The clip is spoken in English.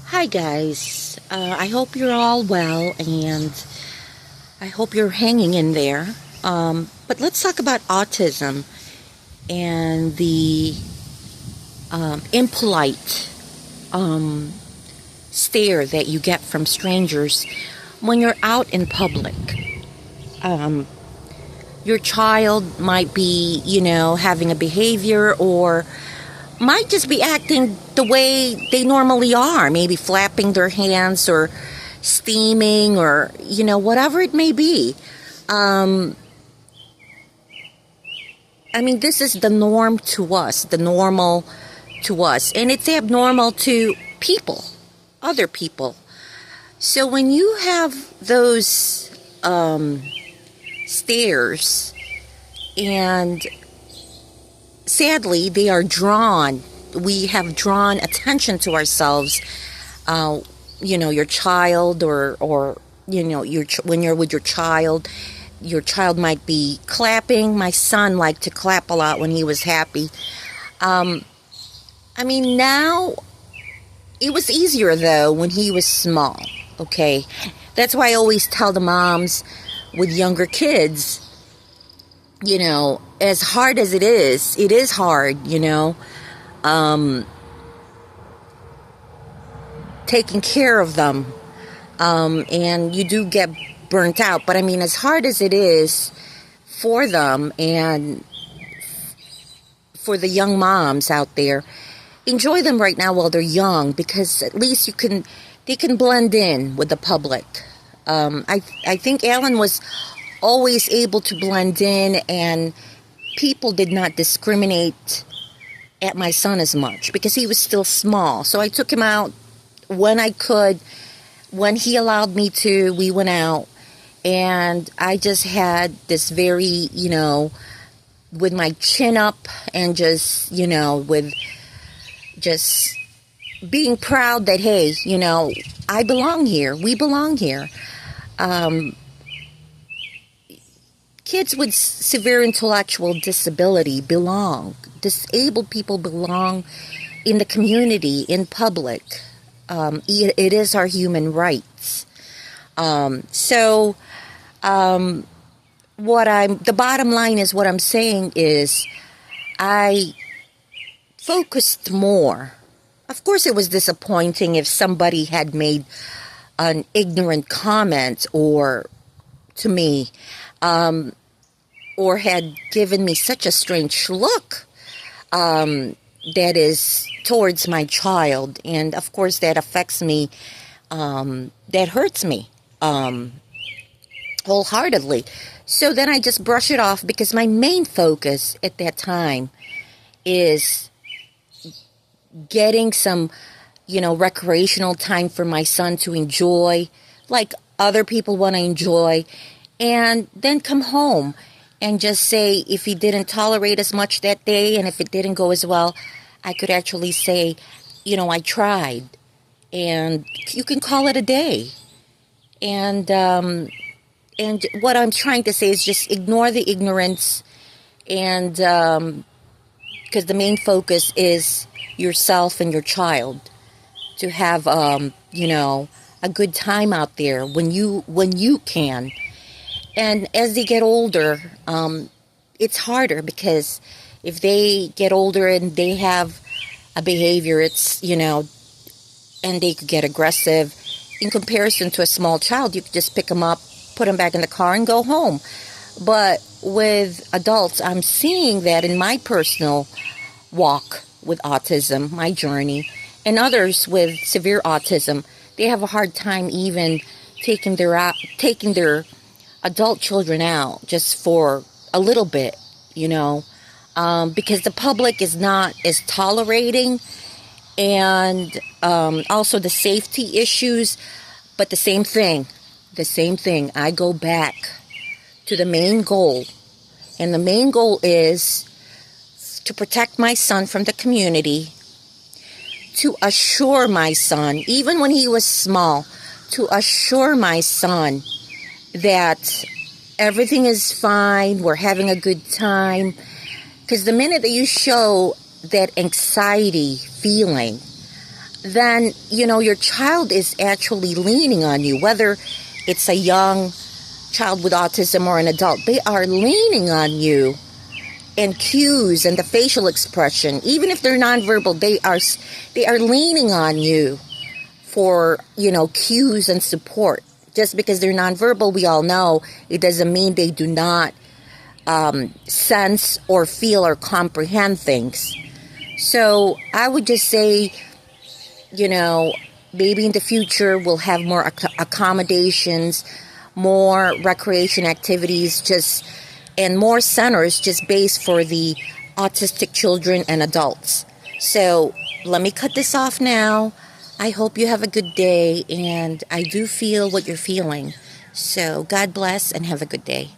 Hi, guys. I hope you're all well and I hope you're hanging in there. But let's talk about autism and the impolite stare that you get from strangers when you're out in public. Um, your child might be, having a behavior or might just be acting the way they normally are, maybe flapping their hands or steaming or, whatever it may be. This is the norm to us, the normal to us, and it's abnormal to people, other people. So when you have those stares, and sadly, we have drawn attention to ourselves. Your child or when you're with your child might be clapping. My son liked to clap a lot when he was happy. Now it was easier though when he was small. Okay. That's why I always tell the moms with younger kids, as hard as it is hard, taking care of them. And you do get burnt out. But as hard as it is for them and for the young moms out there, enjoy them right now while they're young, because at least they can blend in with the public. I think Alan was always able to blend in, and people did not discriminate at my son as much because he was still small. So I took him out when I could. When he allowed me to, we went out, and I just had this very, with my chin up and just, with just being proud that, hey, I belong here. We belong here. Kids with severe intellectual disability belong. Disabled people belong in the community, in public. It is our human rights. The bottom line is, what I'm saying is, I focused more. Of course, it was disappointing if somebody had made an ignorant comment to me, or had given me such a strange look, that is towards my child. And of course that affects me, that hurts me, wholeheartedly. So then I just brush it off, because my main focus at that time is getting some, recreational time for my son to enjoy, like other people want to enjoy, and then come home and just say, if he didn't tolerate as much that day, and if it didn't go as well, I could actually say, I tried, and you can call it a day. And what I'm trying to say is just ignore the ignorance, and because the main focus is yourself and your child, to have a good time out there when you can. And as they get older, it's harder, because if they get older and they have a behavior, it's, and they could get aggressive. In comparison to a small child, you could just pick them up, put them back in the car, and go home. But with adults, I'm seeing that in my personal walk with autism, my journey, and others with severe autism, they have a hard time even taking their adult children out just for a little bit, because the public is not as tolerating, and also the safety issues. But the same thing, I go back to the main goal, and the main goal is to protect my son from the community, to assure my son, even when he was small, to assure my son that everything is fine, we're having a good time. Because the minute that you show that anxiety feeling, then, your child is actually leaning on you, whether it's a young child with autism or an adult. They are leaning on you, and cues and the facial expression, even if they're nonverbal, they are leaning on you for, cues and support. Just because they're nonverbal, we all know, it doesn't mean they do not sense or feel or comprehend things. So I would just say, maybe in the future we'll have more accommodations, more recreation activities, and more centers just based for the autistic children and adults. So let me cut this off now. I hope you have a good day, and I do feel what you're feeling. So God bless and have a good day.